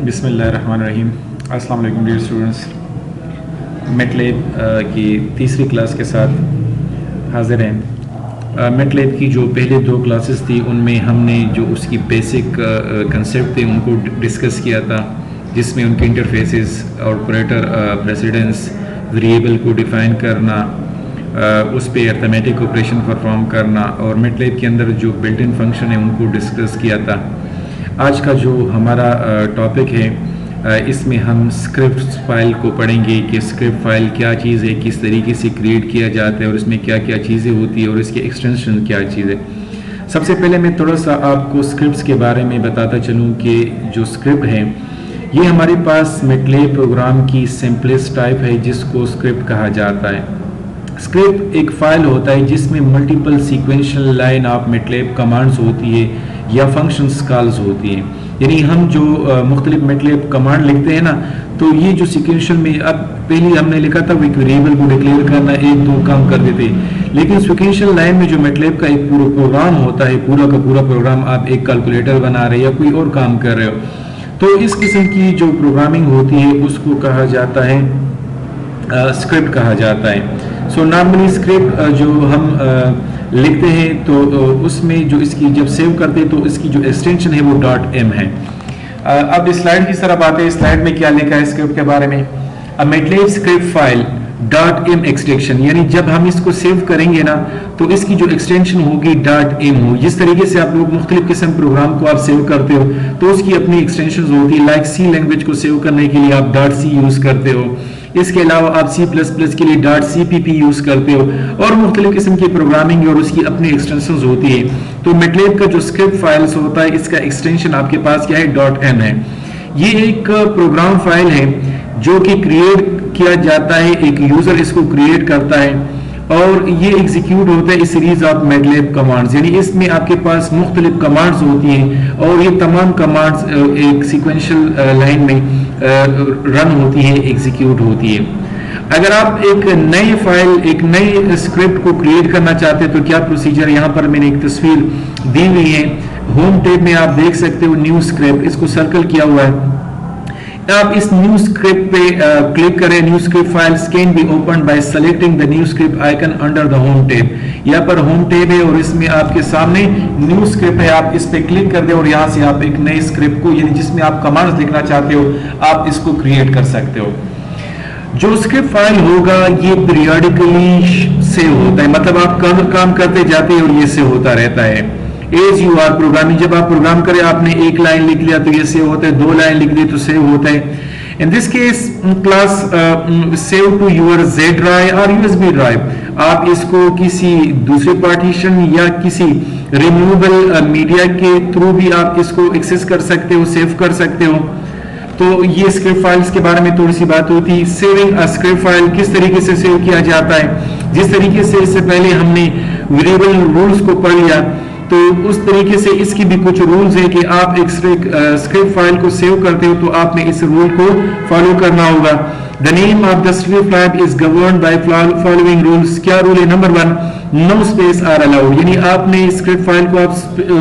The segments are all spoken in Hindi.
बिस्मिल्लाहिर्रहमानिर्रहीम। अस्सलाम वालेकुम डियर स्टूडेंट्स। मेटलेब की तीसरी क्लास के साथ हाजिर हैं। मेटलेब की जो पहले दो क्लासेस थी उनमें हमने जो उसकी बेसिक कंसेप्ट थे उनको डिस्कस किया था, जिसमें उनके इंटरफेसेस और ऑपरेटर प्रेसिडेंस वेरिएबल को डिफ़ाइन करना, उस पर अर्थमेटिक ऑपरेशन परफॉर्म करना और मेटलेब के अंदर जो बिल्ट इन फंक्शन है उनको डिस्कस किया था। आज का जो हमारा टॉपिक है इसमें हम स्क्रिप्ट फाइल को पढ़ेंगे कि स्क्रिप्ट फाइल क्या चीज़ है, किस तरीके से क्रिएट किया जाता है और इसमें क्या क्या चीज़ें होती है और इसके एक्सटेंशन क्या चीज़ है। सबसे पहले मैं थोड़ा सा आपको स्क्रिप्ट्स के बारे में बताता चलूँ कि जो स्क्रिप्ट है ये हमारे पास मेटलेब प्रोग्राम की सिंपलेस्ट टाइप है जिसको स्क्रिप्ट कहा जाता है। स्क्रिप्ट एक फाइल होता है जिसमें multiple sequential line of MATLAB commands होती है या फंक्शंस कॉल्स होती हैं। यानी हम जो मुख्तलिफ मेटलेब कमांड लिखते हैं ना, तो ये जो सीक्वेंशियल में अब पहले हमने लिखा था एक वेरिएबल को डिक्लेयर करना, एक दो काम कर देते, लेकिन सीक्वेंशियल लाइन में जो मेटलेब का एक पूरा प्रोग्राम होता है, पूरा का पूरा प्रोग्राम आप एक कैलकुलेटर बना रहे हैं या कोई और काम कर रहे हो, तो इस किस्म की जो प्रोग्रामिंग होती है उसको कहा जाता है स्क्रिप्ट कहा जाता है। सो नॉर्मली स्क्रिप्ट जो हम लिखते हैं तो उसमें जो इसकी जब सेव करते हैं तो इसकी जो एक्सटेंशन है वो .m है। अब इस स्लाइड की तरफ आते हैं। स्लाइड में क्या लिखा है स्क्रिप्ट के बारे में? MATLAB script file .m extension, यानी जब हम इसको सेव करेंगे ना तो इसकी जो एक्सटेंशन होगी .m हो। जिस तरीके से आप लोग मुख्तलिफ किस्म प्रोग्राम को आप सेव करते हो तो उसकी अपनी एक्सटेंशन होती है। लाइक सी लैंग्वेज को सेव करने के लिए आप .c यूज करते हो, इसके अलावा आप C++ के लिए .cpp यूज करते हो और मुख्तलिफ किस्म की प्रोग्रामिंग और उसकी अपनी एक्सटेंशंस होती है। तो मेटलेब का जो स्क्रिप्ट फाइल्स होता है इसका एक्सटेंशन आपके पास क्या है? .m है। ये एक प्रोग्राम फाइल है जो कि क्रिएट किया जाता है, एक यूजर इसको क्रिएट करता है और ये एग्जीक्यूट होता है इस सीरीज ऑफ मेटलेब कमांड्स। यानी इसमें आपके पास मुख्तलिफ कमांड्स होती हैं और ये तमाम कमांड्स एक सीक्वेंशियल लाइन में रन होती है, एग्जीक्यूट होती है। अगर आप एक नई फाइल, एक नई स्क्रिप्ट को क्रिएट करना चाहते हैं तो क्या प्रोसीजर, यहाँ पर मैंने एक तस्वीर दी हुई है। होम टैब में आप देख सकते हो न्यू स्क्रिप्ट, इसको सर्कल किया हुआ है। आप इस न्यू स्क्रिप्ट पे क्लिक करें। New script files can be open by selecting the new script icon under the home tab. यहाँ पर होम टैब है और इसमें आपके सामने न्यू स्क्रिप्ट है, आप इस पे क्लिक कर दें और यहाँ से आप एक नई स्क्रिप्ट को, यानी जिसमें आप कमांड्स लिखना चाहते हो, आप इसको क्रिएट कर सकते हो। जो स्क्रिप्ट फाइल होगा ये पीरियडिकली सेव होता है, मतलब आप काम करते जाते हैं और ये सेव होता रहता है। एज यू आर प्रोग्रामिंग, जब आप प्रोग्राम करें आपने एक लाइन लिख लिया तो ये सेव होता है, दो लाइन लिख दी तो सेव होता है। In this case class save to your Z drive और USB ड्राइव। आप इसको किसी दूसरे पार्टीशन या किसी रिमूवेबल मीडिया के थ्रू भी आप इसको एक्सेस कर सकते हो, सेव कर सकते हो। तो ये स्क्रिप्ट फाइल्स के बारे में थोड़ी सी बात हुई थी। सेविंग अ स्क्रिप्ट फाइल किस तरीके से सेव किया जाता है, जिस तरीके से इससे पहले हमने वेरिएबल रूल्स को पढ़ लिया तो उस तरीके से इसकी भी कुछ रूल्स है कि आप एक स्क्रिप्ट फाइल को सेव करते हो तो आपने इस रूल को फॉलो करना होगा। The name of the script file is governed by following rules. क्या रूल है? Number 1, no space are allowed, यानी आपने स्क्रिप्ट फाइल को आप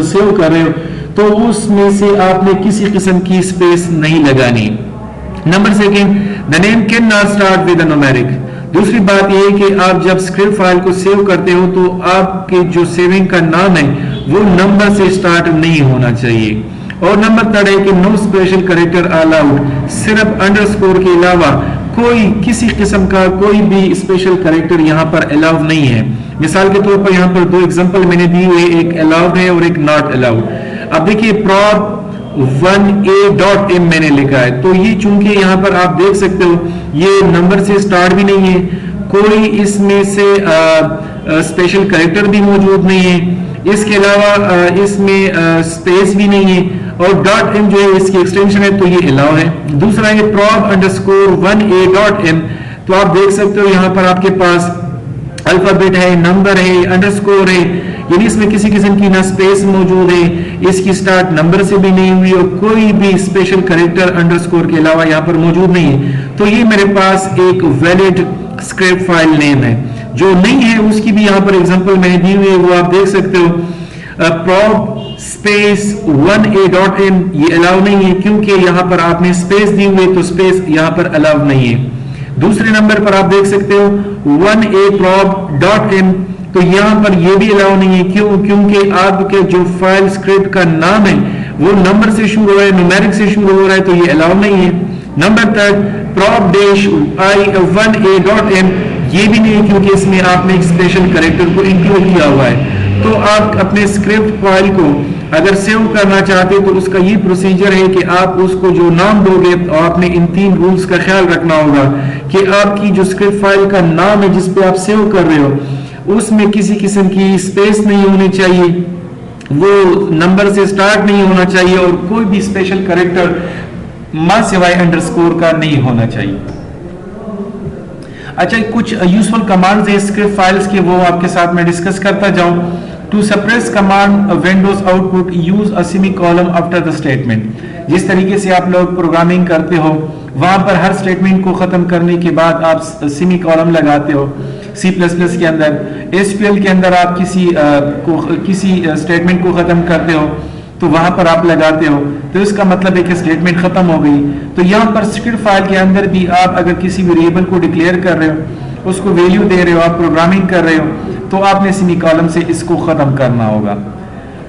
सेव कर रहे हो तो उसमें से आपने किसी किस्म की स्पेस नहीं लगानी। Number 2, the name can not start with numeric. दूसरी बात यह है कि आप जब स्क्रिप्ट फाइल को सेव करते हो तो आपके जो सेविंग का नाम है वो नंबर से स्टार्ट नहीं होना चाहिए। और नंबर 3 है कि नो स्पेशल कैरेक्टर अलाउड, सिर्फ अंडरस्कोर के अलावा कोई किसी किस्म का कोई भी स्पेशल कैरेक्टर यहाँ पर अलाउड नहीं है। मिसाल के तौर पर यहाँ पर दो एग्जांपल मैंने दी हुई, एक अलाउड है और एक नॉट अलाउड। अब देखिए प्रॉप 1a.m मैंने लिखा है तो ये चूंकि यहाँ पर आप देख सकते हो ये नंबर से स्टार्ट भी नहीं है, कोई इसमें से स्पेशल कैरेक्टर भी मौजूद नहीं है, इसके अलावा इसमें स्पेस भी नहीं है और .m जो है इसकी एक्सटेंशन है तो ये अलाउ है। दूसरा है prop _ 1a.m, तो आप देख सकते हो यहाँ पर आपके पास अल्फाबेट है, नंबर है, अंडरस्कोर है, यानी इसमें किसी किस्म की ना स्पेस मौजूद है, इसकी स्टार्ट नंबर से भी नहीं हुई और कोई भी स्पेशल कैरेक्टर अंडरस्कोर के अलावा यहाँ पर मौजूद नहीं है। तो ये मेरे पास एक वैलिड स्क्रिप्ट फाइल नेम है। जो नहीं है उसकी भी यहाँ पर एग्जांपल मैंने दी हुई है, वो आप देख सकते हो। प्रॉप स्पेस 1a.m ये अलाउ नहीं है, क्योंकि यहां पर आपने स्पेस दी हुई है तो स्पेस यहां पर अलाउ नहीं है। दूसरे नंबर पर आप देख सकते हो 1aprob.m, तो यहां पर ये भी अलाउ नहीं है, क्यों? क्योंकि आपके जो फाइल स्क्रिप्ट का नाम है वो नंबर से शुरू हो रहा है, न्यूमेरिक से शुरू हो रहा है, तो ये अलाउ नहीं है। नंबर थर्ड prob-i1a.m ये भी नहीं, क्योंकि इसमें आपने एक स्पेशल कैरेक्टर को इंक्लूड किया हुआ है। तो आप अपने स्क्रिप्ट फाइल को अगर सेव करना चाहते हो तो उसका ये प्रोसीजर है कि आप उसको जो नाम दोगे, और आपने इन 3 रूल्स का ख्याल रखना होगा कि आपकी जो स्क्रिप्ट फाइल का नाम है जिस पे आप सेव कर रहे हो उसमें किसी किस्म की स्पेस नहीं होनी चाहिए, वो नंबर से स्टार्ट नहीं होना चाहिए, और कोई भी स्पेशल कैरेक्टर मां सिवाय अंडरस्कोर का नहीं होना चाहिए। अच्छा, कुछ यूजफुल कमांड्स है स्क्रिप्ट फाइल्स के, वो आपके साथ मैं डिस्कस करता जाऊं। To suppress command windows output use a semicolon after the statement. जिस तरीके से आप लोग प्रोग्रामिंग करते हो वहां पर हर स्टेटमेंट को खत्म करने के बाद आप सेमीकोलन लगाते हो। C++ के अंदर, SQL के अंदर आप किसी स्टेटमेंट को खत्म करते हो तो वहां पर आप लगाते हो, तो इसका मतलब है कि स्टेटमेंट खत्म हो गई। तो यहाँ पर स्क्रिप्ट फाइल के अंदर भी आप अगर किसी वेरिएबल को डिक्लेयर कर रहे हो, उसको वैल्यू दे रहे हो, आप प्रोग्रामिंग कर रहे हो, तो आपने सेमीकोलन से इसको खत्म करना होगा।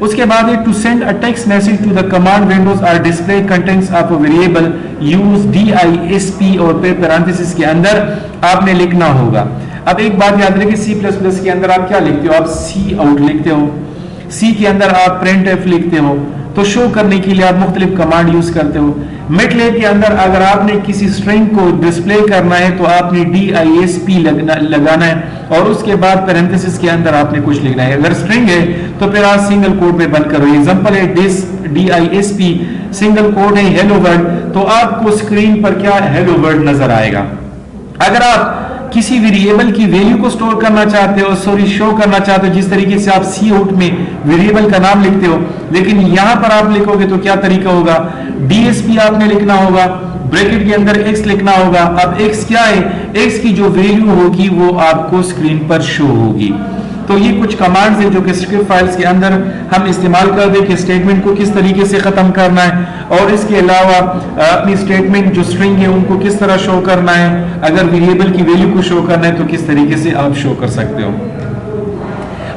उसके बाद है to send a text message to the command windows or display contents of a variable use DISP, और फिर पैरेंथेसिस के अंदर आपने लिखना होगा। अब एक बात याद रखिए, C++ के अंदर आप क्या लिखते हो? आप C आउट लिखते हो, C के अंदर आप printf लिखते हो, तो शो करने के लिए आप मुख्तलिफ कमांड यूज करते हो। मैटलैब के अंदर अगर आपने किसी स्ट्रिंग को डिस्प्ले करना है तो आपने DISP लगाना है, और उसके बाद पैरेंथेसिस के अंदर आपने कुछ लिखना है। अगर स्ट्रिंग है तो फिर आप सिंगल कोट में बंद करो। एग्जांपल है DISP, सिंगल कोट है हेलो वर्ल्ड, तो आपको स्क्रीन पर क्या हेलो वर्ल्ड नजर आएगा। अगर आप किसी वेरिएबल की वैल्यू को स्टोर करना चाहते हो, शो करना चाहते हो, जिस तरीके से आप सी आउट में वेरिएबल का नाम लिखते हो, लेकिन यहां पर आप लिखोगे तो क्या तरीका होगा? DSP आपने लिखना होगा, ब्रैकेट के अंदर x लिखना होगा। अब x क्या है? x की जो वैल्यू होगी वो आपको स्क्रीन पर शो होगी। तो ये कुछ कमांड्स हैं जो कि स्क्रिप्ट फाइल्स के अंदर हम इस्तेमाल कर दें कि स्टेटमेंट को किस तरीके से खत्म करना है, और इसके अलावा अपनी स्टेटमेंट जो स्ट्रिंग है उनको किस तरह शो करना है, अगर वेरिएबल की वैल्यू को शो करना है तो किस तरीके से आप शो कर सकते हो।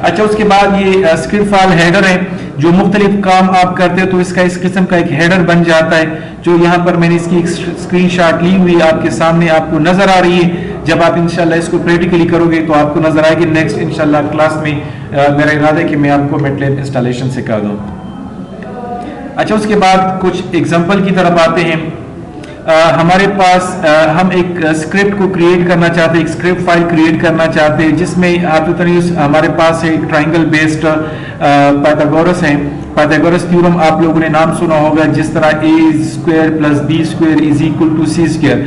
अच्छा, उसके बाद ये स्क्रिप्ट फाइल हेडर है, जो मुख्तलिफ काम आप करते हो तो इसका इस किस्म का एक हेडर बन जाता है, जो यहाँ पर मैंने इसकी एक स्क्रीनशॉट ली हुई आपके सामने आपको नजर आ रही है। जब आप इंशाल्लाह इसको प्रैक्टिकली करोगे तो आपको नजर आएगी। नेक्स्ट इंशाल्लाह क्लास में मेरा इरादा है कि मैं आपको मैटलैब इंस्टॉलेशन सिखा दूं। अच्छा, उसके बाद कुछ एग्जांपल की तरफ आते हैं। हमारे पास हम एक स्क्रिप्ट को क्रिएट करना चाहते हैं, एक स्क्रिप्ट फाइल क्रिएट करना चाहते हैं, जिसमें आप हमारे पास एक ट्राइंगल बेस्ड पाइथागोरस है। पाइथागोरस थ्योरम आप लोगों ने नाम सुना होगा, जिस तरह a² + b² = c²।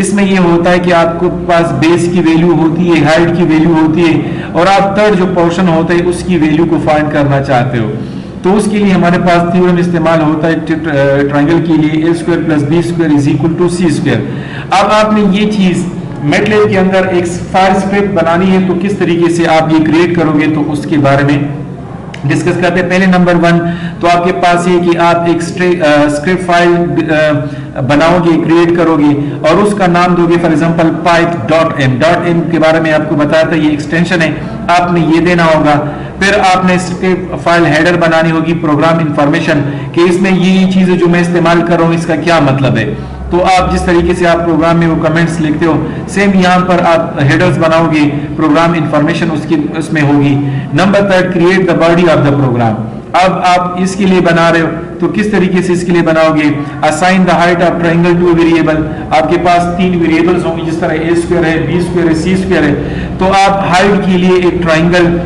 इसमें ये होता है कि आपको पास बेस की वैल्यू होती है, हाइट की वैल्यू होती है, और आप थर्ड जो पोर्शन होता है उसकी वैल्यू को फाइंड करना चाहते हो। तो उसके लिए हमारे पास थ्योरम इस्तेमाल होता है ट्राइंगल के लिए a² + b² = c²। अब आपने ये चीज मैटलैब के अंदर एक फाइल स्क्रिप्ट बनानी है, तो किस तरीके से आप ये क्रिएट करोगे तो उसके बारे में डिस्कस करते हैं। पहले नंबर 1 तो आपके पास है कि आप एक स्क्रिप्ट फाइल बनाओगे, क्रिएट करोगे, और उसका नाम दोगे फॉर एग्जांपल pyth.m के बारे में आपको बताया था, ये एक्सटेंशन है, आपने ये देना होगा। फिर आपने स्क्रिप्ट फाइल हेडर बनानी होगी, प्रोग्राम इंफॉर्मेशन, कि इसमें ये चीजें जो मैं इस्तेमाल कर रहा हूँ इसका क्या मतलब है। तो आप जिस तरीके से आप प्रोग्राम में वो कमेंट्स लिखते हो, सेम यहाँ पर आप हेडर्स बनाओगे, प्रोग्राम इंफॉर्मेशन उसमें होगी। Number 3 create the body of the program. अब आप इसके लिए बना रहे हो तो किस तरीके से इसके लिए बनाओगे? Assign the height of triangle two variable. आपके पास 3 वेरिएबल्स होंगे, जिस तरह a² है, b² है, c² है, तो आप हाइट के लिए एक ट्राइंगल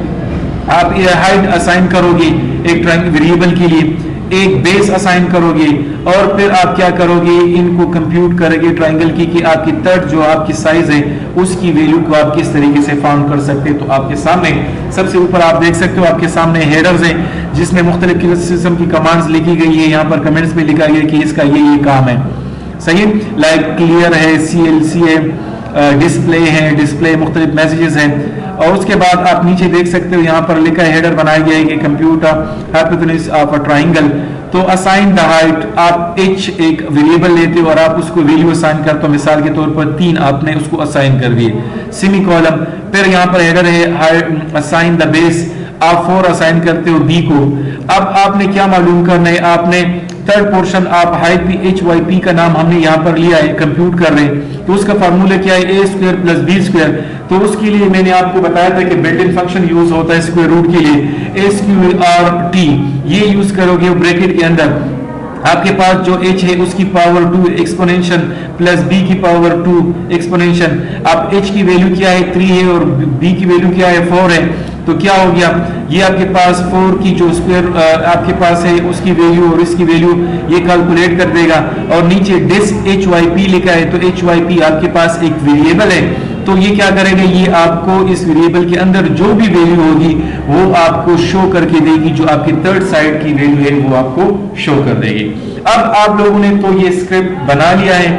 आप हाइट असाइन करोगे, एक ट्राइंगल वेरिएबल के लिए एक बेस असाइन करोगे, और फिर आप क्या करोगे? इनको कंप्यूट करोगे ट्राइंगल की कि आपकी तट जो आपकी साइज है उसकी वैल्यू को आप किस तरीके से फाउंड कर सकते हैं। तो आपके सामने सबसे ऊपर आप देख सकते हो, आपके सामने हेडर्स हैं जिसमें मुख्तलिफ किस्म की कमांड्स लिखी गई है। यहाँ पर कमेंट्स में लिखा गया कि इसका ये काम है, सही है। लाइक क्लियर है, CLC है, डिस्प्ले है, डिस्प्ले मुख्तलिफ मैसेजेस हैं। और उसके बाद आप नीचे देख सकते हो यहाँ पर लिखा है हेडर बनाया गया है कि computer hypotenuse of a triangle. तो असाइन द हाइट, आप h एक वेरिएबल लेते हो और आप उसको वैल्यू असाइन करते हो, मिसाल के तौर पर 3 आपने उसको असाइन कर दिए, सेमीकोलन। फिर यहाँ पर हेडर है असाइन द बेस, आप 4 असाइन करते हो b को। अब आपने क्या मालूम करना है, आपने थर्ड पोर्शन आप हाइट भी एच वाई पी का नाम हमने यहाँ पर लिया है, कंप्यूट कर रहे हैं, तो उसका फार्मूला क्या है, ए स्क्वायर प्लस बी स्क्वायर। तो उसके लिए मैंने आपको बताया था कि बिल्ट इन फंक्शन यूज होता है स्क्वायर रूट के लिए, ए स्क्वायर आर टी, ये यूज करोगे ब्रैकेट के अंदर। आपके पास जो h है उसकी पावर 2 एक्सपोनेंशियल प्लस b की पावर 2 एक्सपोनेंशियल। अब h की वैल्यू क्या है, 3 है, और b की वैल्यू क्या है, 4 है। तो क्या हो गया, ये आपके पास 4 की जो स्क्वायर आपके पास है उसकी वैल्यू और इसकी वैल्यू ये कैलकुलेट कर देगा। और नीचे डिस एच वाई पी लिखा है, तो एच वाई पी आपके पास एक वेरिएबल है, तो ये क्या करेगा, ये आपको इस वेरिएबल के अंदर जो भी वैल्यू होगी वो आपको शो करके देगी, जो आपकी थर्ड साइड की वैल्यू है वो आपको शो कर देगी। अब आप लोगों ने तो ये स्क्रिप्ट बना लिया है,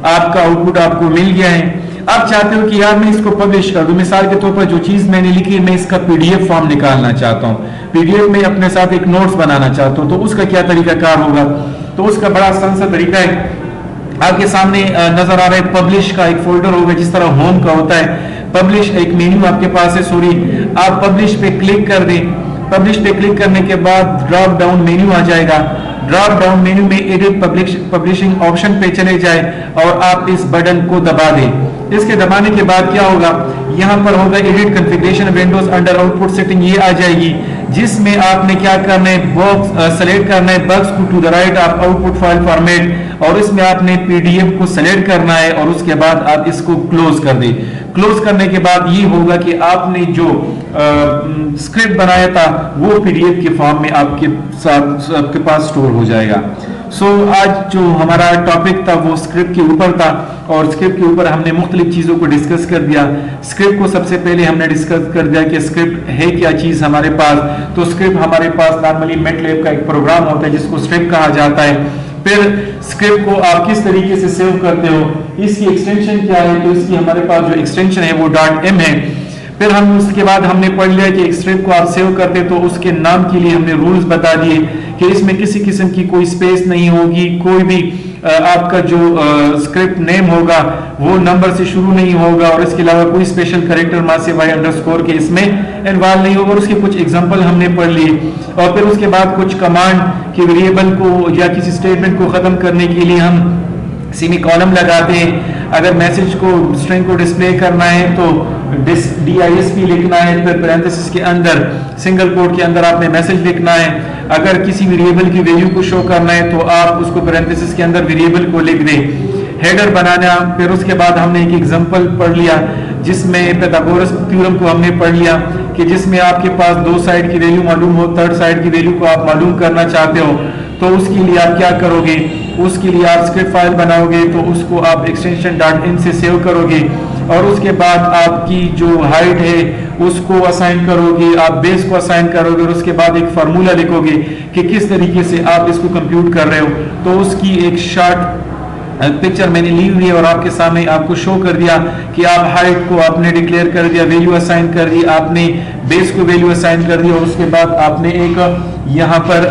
आपका आउटपुट आपको मिल गया है। आप चाहते हो कि यार मैं इसको पब्लिश कर दूं, मिसाल के तौर पर जो चीज मैंने लिखी है मैं इसका पीडीएफ फॉर्म निकालना चाहता हूं, पीडीएफ में अपने साथ एक नोट्स बनाना चाहता हूं, तो उसका क्या तरीकाकार होगा। तो उसका बड़ा आसान सा तरीका है, आपके सामने नजर आ रहा है पब्लिश का एक फोल्डर होगा जिस तरह होम का होता है, पब्लिश एक मेन्यू आपके पास है, सॉरी आप पब्लिश पे क्लिक कर दें। पब्लिश पे क्लिक करने के बाद ड्रॉप डाउन मेन्यू आ जाएगा, ड्रॉप डाउन मेन्यू में एडिट पब्लिशिंग ऑप्शन पे चले जाए और आप इस बटन को दबा दें। इसके दबाने के बाद क्या होगा, यहाँ पर होगा edit configuration Windows under output setting, ये आ जाएगी, जिसमें आपने क्या करना है, बॉक्स सेलेक्ट करना है, box to the right of output file format, और इसमें आपने पीडीएफ को सेलेक्ट करना है और उसके बाद आप इसको क्लोज कर दें। क्लोज करने के बाद ये होगा कि आपने जो स्क्रिप्ट बनाया था वो पीडीएफ के फॉर्म में आपके साथ आपके पास स्टोर हो जाएगा। आज जो हमारा टॉपिक था वो स्क्रिप्ट के ऊपर था, और स्क्रिप्ट के ऊपर हमने मुख्तलिफ चीज़ों को डिस्कस कर दिया। स्क्रिप्ट को सबसे पहले हमने डिस्कस कर दिया कि स्क्रिप्ट है क्या चीज़ हमारे पास। तो स्क्रिप्ट हमारे पास नॉर्मली मैटलैब का एक प्रोग्राम होता है जिसको स्क्रिप्ट कहा जाता है। फिर स्क्रिप्ट को आप किस तरीके से सेव करते हो, इसकी एक्सटेंशन क्या है, तो इसकी हमारे पास जो एक्सटेंशन है वो .m है। फिर हम उसके बाद हमने पढ़ लिया कि एक स्क्रिप्ट को आप सेव करते तो उसके नाम के लिए हमने रूल्स बता दिए कि इसमें किसी किस्म की कोई स्पेस नहीं होगी, कोई भी आपका जो स्क्रिप्ट नेम होगा वो नंबर से शुरू नहीं होगा, और इसके अलावा कोई special character massive y underscore के इसमें इन्वॉल्व नहीं होगा। और उसके कुछ एग्जांपल हमने पढ़ लिए, और फिर उसके बाद कुछ कमांड के वेरिएबल को या किसी स्टेटमेंट को खत्म करने के लिए हम सेमीकोलन लगाते हैं। अगर मैसेज को स्ट्रिंग को डिस्प्ले करना है तो DISP लिखना है, फिर पैरेंथेसिस के अंदर सिंगल कोट के अंदर आपने मैसेज लिखना है। अगर किसी वेरिएबल की वैल्यू को शो करना है तो आप उसको पैरेंथेसिस के अंदर वेरिएबल को लिख दें। हेडर बनाना, फिर उसके बाद हमने एक एग्जांपल पढ़ लिया जिसमें पाइथागोरस थ्योरम को हमने पढ़ लिया कि जिसमें आपके पास दो साइड की वैल्यू मालूम हो, थर्ड साइड की वैल्यू को आप मालूम करना चाहते हो, तो उसके लिए आप क्या करोगे, उसके लिए आप स्क्रिप्ट फाइल बनाओगे, तो उसको आप एक्सटेंशन .in से सेव करोगे, और उसके बाद आपकी जो हाइट है उसको असाइन करोगे, आप बेस को असाइन करोगे, और उसके बाद एक फार्मूला लिखोगे कि किस तरीके से आप इसको कंप्यूट कर रहे हो। तो उसकी एक शॉर्ट पिक्चर मैंने ली हुई है और आपके सामने आपको शो कर दिया कि आप हाइट को आपने डिक्लेयर कर दिया, वैल्यू असाइन कर दी, आपने बेस को वैल्यू असाइन कर दी, और उसके बाद आपने एक यहाँ पर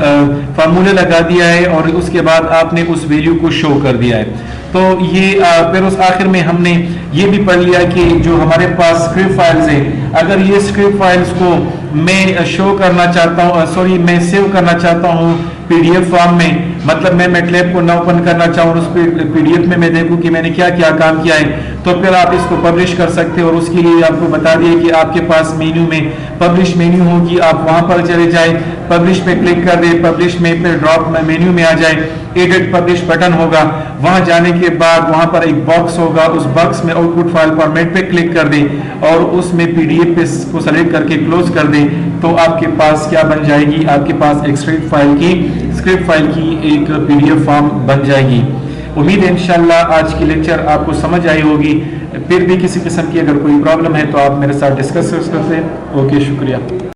फार्मूला लगा दिया है, और उसके बाद आपने उस वैल्यू को शो कर दिया है। तो ये फिर उस आखिर में हमने ये भी पढ़ लिया कि जो हमारे पास स्क्रिप्ट फाइल्स है, अगर ये स्क्रिप्ट फाइल्स को मैं शो करना चाहता हूँ, सॉरी मैं सेव करना चाहता हूँ पीडीएफ फॉर्म में, मतलब मैं मैटलैब को ना ओपन करना चाहूँ, उस पीडीएफ में मैं देखूँ कि मैंने क्या क्या काम किया है, तो फिर आप इसको पब्लिश कर सकते हो। और उसके लिए आपको बता दिए कि आपके पास मेन्यू में पब्लिश मेन्यू होगी, आप वहां पर चले जाए, पब्लिश पे क्लिक कर दे, पब्लिश में फिर ड्रॉप में मेन्यू में आ जाए, एडिट पब्लिश बटन होगा, वहां जाने के बाद वहां पर एक बॉक्स होगा, उस बॉक्स में आउटपुट फाइल फॉर्मेट पे क्लिक कर दे और उसमें पीडीएफ पे को सेलेक्ट करके क्लोज कर दे, तो आपके पास क्या बन जाएगी, आपके पास एक स्क्रिप्ट फाइल की एक पीडीएफ फॉर्म बन जाएगी। उम्मीद है इंशाल्लाह आज की लेक्चर आपको समझ आई होगी। फिर भी किसी किस्म की अगर कोई प्रॉब्लम है तो आप मेरे साथ डिस्कस कर सकते हैं। ओके, शुक्रिया।